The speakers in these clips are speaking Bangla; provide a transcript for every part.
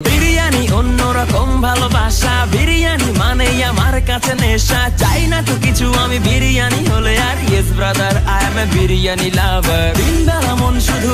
বিরিয়ানি অন্যরকম ভালোবাসা, বিরিয়ানি মানেই আমার কাছে নেশা। চাই না তো কিছু আমি বিরিয়ানি হলে আর, yes brother I M A biryani লাভার। দিনবেলা মন শুধু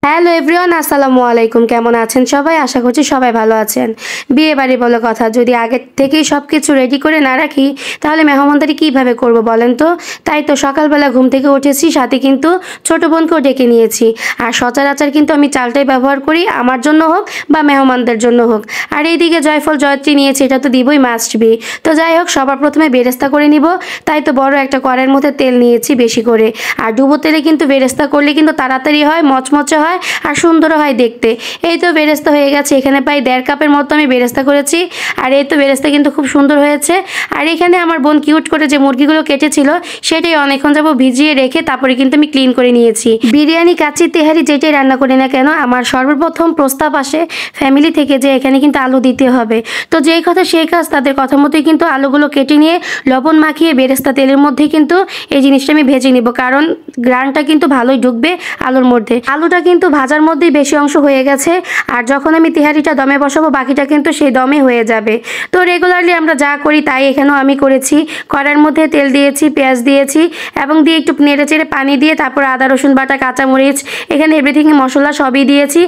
হ্যালো এভরিওয়ান, আসসালামু আলাইকুম। কেমন আছেন সবাই? আশা করছি সবাই ভালো আছেন। বিয়ে বাড়ি বলে কথা, যদি আগে থেকেই সব কিছু রেডি করে না রাখি তাহলে মেহমানদারি কীভাবে করব বলেন তো। তাই তো সকালবেলা ঘুম থেকে উঠেছি, সাথে কিন্তু ছোটো বোনকেও ডেকে নিয়েছি। আর সচরাচর কিন্তু আমি চালটাই ব্যবহার করি, আমার জন্য হোক বা মেহমানদের জন্য হোক। আর এইদিকে জয়ফল জয়ত্রী নিয়েছি, এটা তো দিবই, মাস্ট বি। তো যাই হোক, সবার প্রথমে বেরেস্তা করে নিব। তাই তো বড় একটা কড়াইয়ের মধ্যে তেল নিয়েছি বেশি করে। আর ডুবো তেলে কিন্তু বেরেস্তা করলে কিন্তু তাড়াতাড়ি হয়, মচমচে হয় আর সুন্দর হয় দেখতে। এই তো বেরেস্তা হয়ে গেছে, এখানে প্রায় 1.5 কাপের মতো আমি বেরেস্তা করেছি। আর এই তো বেরেস্তা কিন্তু খুব সুন্দর হয়েছে। আর এখানে আমার বোন কিউট করে যে মুরগিগুলো কেটেছিল সেটাই অনেকক্ষণ যাবো ভিজিয়ে রেখে তারপরে কিন্তু আমি ক্লিন করে নিয়েছি। বিরিয়ানি, কাচ্চি, তেহারি যেটাই রান্না করি না কেন, আমার সর্বপ্রথম প্রস্তাব আসে ফ্যামিলি থেকে যে এখানে কিন্তু আলু দিতে হবে। তো যেই কথা সেই কাজ, তাদের কথা মতোই কিন্তু আলুগুলো কেটে নিয়ে লবণ মাখিয়ে বেরেস্তা তেলের মধ্যে কিন্তু এই জিনিসটা আমি ভেজে নিব, কারণ গ্রানটা কিন্তু ভালোই ঢুকবে আলুর মধ্যে। আলুটা কিন্তু ভাজার মধ্যেই বেশি অংশ হয়ে গেছে, আর যখন আমি তেহারিটা দমে বসাবো বাকিটা কিন্তু সেই দমে হয়ে যাবে। তো রেগুলারলি আমরা যা করি তাই এখানেও আমি করেছি। কড়াইয়ের মধ্যে তেল দিয়েছি, পেঁয়াজ দিয়েছি এবং দিয়ে একটু নেড়ে চেড়ে পানি দিয়ে তারপর আদা রসুন বাটা, কাঁচামরিচ, এখানে এভরিথিং মশলা সবই দিয়েছি।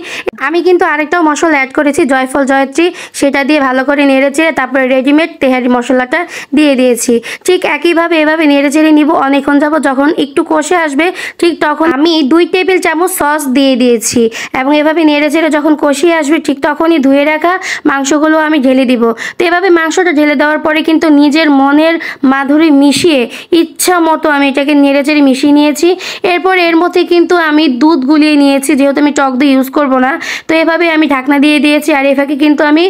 আমি কিন্তু আরেকটাও মশলা অ্যাড করেছি, জয়ফল জয়ত্রী, সেটা দিয়ে ভালো করে নেড়ে চেড়ে তারপরে রেডিমেড তেহারি মশলাটা দিয়ে দিয়েছি। ঠিক একইভাবে এভাবে নেড়ে চেড়ে নিব অনেকক্ষণ যাবো। যখন একটু কষে আসবে ঠিক তখন আমি 2 টেবিল চামচ সস দিয়ে দিয়েছি এবং এভাবে নেড়ে চেড়ে যখন কষিয়ে আসবে ঠিক তখনই ধুয়ে রাখা মাংসগুলো আমি ঢেলে দিব। তো এভাবে মাংসটা ঢেলে দেওয়ার পরে কিন্তু নিজের মনের মাধুরী মিশিয়ে ইচ্ছা মতো আমি এটাকে নেড়ে চেড়ে মিশিয়ে নিয়েছি। এরপর এর মধ্যে কিন্তু আমি দুধ গুলিয়ে নিয়েছি, যেহেতু আমি টক দই ইউজ করব না। তো এভাবে আমি ঢাকনা দিয়ে দিয়েছি, আর এভাবে কিন্তু আমি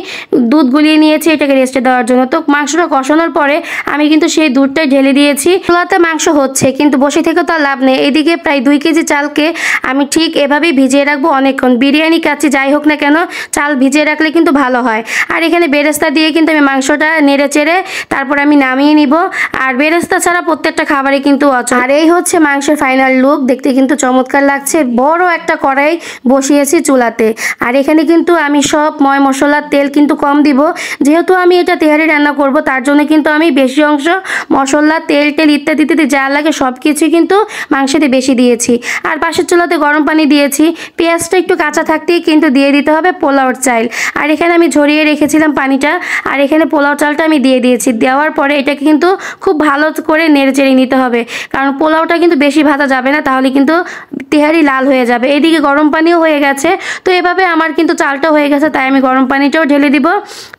দুধ গুলিয়ে নিয়েছি এটাকে রেস্টে দেওয়ার জন্য। তো মাংসটা কষানোর পরে আমি কিন্তু সেই দুধটাই ঢেলে দিয়েছি। চুলাতে মাংস হচ্ছে কিন্তু বসে থেকে তো লাভ নেই। এদিকে প্রায় 2 কেজি চালকে আমি ঠিক এভাবেই ভিজিয়ে রাখবো অনেকক্ষণ। বিরিয়ানি, কাচ্চি যাই হোক না কেন চাল ভিজিয়ে রাখলে কিন্তু ভালো হয়। আর এখানে বেরেস্তা দিয়ে কিন্তু আমি মাংসটা নেড়ে চেড়ে তারপর আমি নামিয়ে নিব। আর বেরেস্তা ছাড়া প্রত্যেকটা খাবারে কিন্তু অচল। আর এই হচ্ছে মাংসের ফাইনাল লুক, দেখতে কিন্তু চমৎকার লাগছে। বড় একটা কড়াই বসিয়েছি চুলাতে, আর এখানে কিন্তু আমি সব ময় মশলার তেল কিন্তু কম দিব, যেহেতু আমি এটা তেহারি রান্না করব। তার জন্য কিন্তু আমি বেশি অংশ মশলা, তেল ইত্যাদিতে যা লাগে সব কিছুই কিন্তু মাংসতে বেশি দিয়েছি। আর পাশের চুলাতে গরম পানি দিয়েছি। পেঁয়াজটা একটু কাঁচা থাকতেই কিন্তু দিয়ে দিতে হবে পোলাওর চাল। আর এখানে আমি ঝরিয়ে রেখেছিলাম পানিটা, আর এখানে পোলাও চালটা আমি দিয়ে দিয়েছি। দেওয়ার পরে এটাকে কিন্তু খুব ভালো করে নেড়ে চেড়ে নিতে হবে, কারণ পোলাওটা কিন্তু বেশি ভাজা যাবে না, তাহলে কিন্তু তেহারি লাল হয়ে যাবে। এদিকে গরম পানিও হয়ে গেছে। তো এভাবে আমার কিন্তু চালটা হয়ে গেছে, তাই আমি গরম পানিটাও ঢেলে দিব।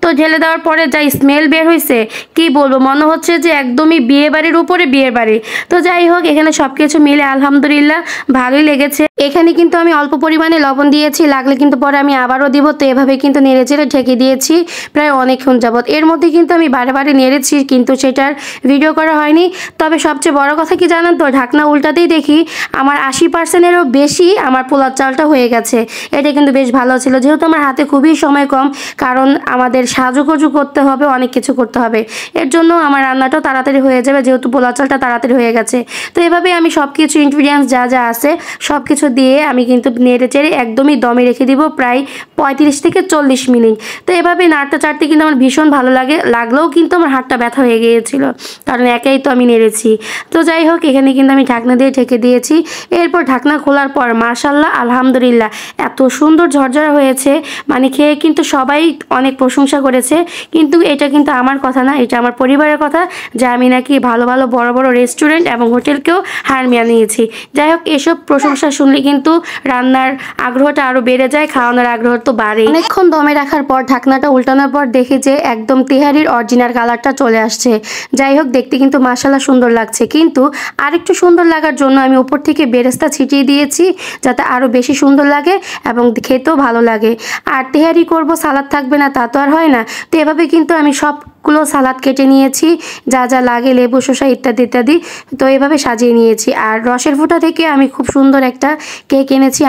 তো ঢেলে দেওয়ার পরে যা স্মেল বের হয়েছে কি বলবো, মনে হচ্ছে যে একদমই বিয়ে বাড়ির উপরে বিয়ে বাড়ি। তো যাই হোক, এখানে সব কিছু মিলে আলহামদুলিল্লাহ ভালোই লেগেছে। এখানে কিন্তু আমি অল্প পরিমাণে লবণ দিয়েছি, লাগলে কিন্তু পরে আমি আবারও দিব। তো এভাবে কিন্তু নেড়ে চেড়ে ঢেকে দিয়েছি প্রায় অনেকক্ষণ যাবত। এর মধ্যে কিন্তু আমি বারে নেড়েছি, কিন্তু সেটার ভিডিও করা হয়নি। তবে সবচেয়ে বড় কথা কি জানেন তো, ঢাকনা উল্টাতেই দেখি আমার 80%-এরও বেশি আমার পোলাও চালটা হয়ে গেছে। এটা কিন্তু বেশ ভালো ছিল, যেহেতু আমার হাতে খুবই সময় কম, কারণ আমাদের সাজুগুজু করতে হবে, অনেক কিছু করতে হবে। এর জন্য আমার রান্নাটাও তাড়াতাড়ি হয়ে যাবে, যেহেতু পোলাও চালটা তাড়াতাড়ি হয়ে গেছে। তো এভাবে আমি সব কিছু ইনগ্রিডিয়েন্টস যা আছে সব কিছু দিয়ে আমি কিন্তু নেড়ে চেড়ে একদমই দমে রেখে দিব প্রায় 35 থেকে 40 মিনিট। তো এভাবে নাড়তে চাড়তে কিন্তু আমার ভীষণ ভালো লাগলেও কিন্তু আমার হাতটা ব্যথা হয়ে গিয়েছিল, কারণ একাই তো আমি নেড়েছি। তো যাই হোক, এখানে কিন্তু আমি ঢাকনা দিয়ে ঢেকে দিয়েছি। এরপর ঢাকনা খোলার পর মাশাআল্লাহ আলহামদুলিল্লাহ এত সুন্দর ঝরঝরা হয়েছে, মানে খেয়ে কিন্তু সবাই অনেক প্রশংসা করেছে। কিন্তু এটা কিন্তু আমার কথা না, এটা আমার পরিবারের কথা, যে আমি নাকি ভালো ভালো বড় বড় রেস্টুরেন্ট এবং হোটেলকেও হার মানিয়েছি। যাই হোক, এসব প্রশংসা শুনলে কিন্তু রান্নার আগ্রহটা আরও বেড়ে যায়, খাওয়ানোর আগ্রহ তো বাড়ে। অনেকক্ষণ দমে রাখার পর ঢাকনাটা উল্টানোর পর দেখি যে একদম তেহারির অরিজিনাল কালারটা চলে আসছে। যাই হোক, দেখতে কিন্তু মাশাআল্লাহ সুন্দর লাগছে। কিন্তু আরেকটু সুন্দর লাগার জন্য আমি উপর থেকে বেরেস্তা ছিটিয়ে দিয়েছি, যাতে আরও বেশি সুন্দর লাগে এবং খেতেও ভালো লাগে। আর তেহারি করব, সালাদ থাকবে না তা তো আর হয় না। তো এভাবে কিন্তু আমি সব সবগুলো সালাদ কেটে নিয়েছি, যা যা লাগে লেবু শসা ইত্যাদি ইত্যাদি, তো এভাবে সাজিয়ে নিয়েছি। আর রসের ফোঁটা থেকে আমি খুব সুন্দর একটা কেক এনেছি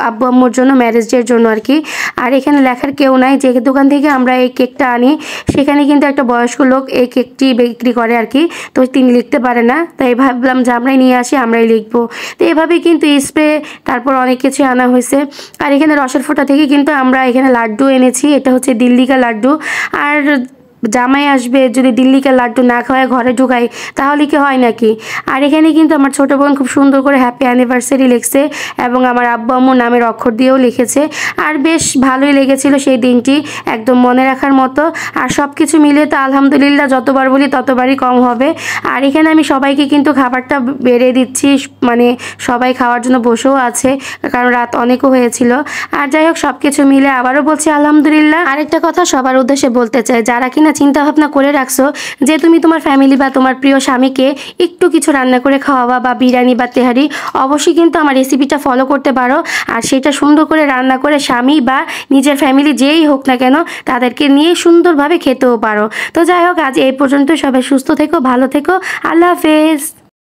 আব্বু আম্মুর জন্য, ম্যারেজ ডের জন্য আর কি। আর এখানে লেখার কেউ নাই, যে দোকান থেকে আমরা এই কেকটা আনি সেখানে কিন্তু একটা বয়স্ক লোক এই কেকটি বিক্রি করে আর কি, তো তিনি লিখতে পারে না, তাই ভাবলাম যে আমরাই নিয়ে আসি, আমরাই লিখবো। তো এভাবে কিন্তু স্প্রে তারপর অনেক কিছু আনা হয়েছে। আর এখানে রসের ফোঁটা থেকে কিন্তু আমরা এখানে লাড্ডু এনেছি, এটা হচ্ছে দিল্লি কা লাড্ডু। আর জামাই আসবে, যদি দিল্লিকা লাড্ডু না খাওয়ায় ঘরে ঢুকাই তাহলে কি হয় নাকি। আর এখানে কিন্তু আমার ছোটো বোন খুব সুন্দর করে হ্যাপি অ্যানিভার্সারি লিখছে এবং আমার আব্বু আম্মু নামের অক্ষর দিয়েও লিখেছে। আর বেশ ভালোই লেগেছিল সেই দিনটি, একদম মনে রাখার মতো। আর সব কিছু মিলিয়ে তো আলহামদুলিল্লাহ যতবার বলি ততবারই কম হবে। আর এখানে আমি সবাইকে কিন্তু খাবারটা বেড়ে দিচ্ছি, মানে সবাই খাওয়ার জন্য বসেও আছে, কারণ রাত অনেকও হয়েছিল। আর যাই হোক সব কিছু মিলে আবারও বলছি আলহামদুলিল্লাহ। আরেকটা কথা সবার উদ্দেশ্যে বলতে চাই, যারা কিনা চিন্তা ভাবনা করে রাখছো যে তুমি তোমার ফ্যামিলি বা তোমার প্রিয় স্বামীকে একটু কিছু রান্না করে খাওয়াবা বা বিরিয়ানি বা তেহারি, অবশ্যই কিন্তু আমার রেসিপিটা ফলো করতে পারো। আর সেটা সুন্দর করে রান্না করে স্বামী বা নিজের ফ্যামিলি যেই হোক না কেন তাদেরকে নিয়ে সুন্দরভাবে খেতেও পারো। তো যাই হোক আজ এই পর্যন্ত, সবাই সুস্থ থেকো, ভালো থেকো, আল্লাহ হাফেজ।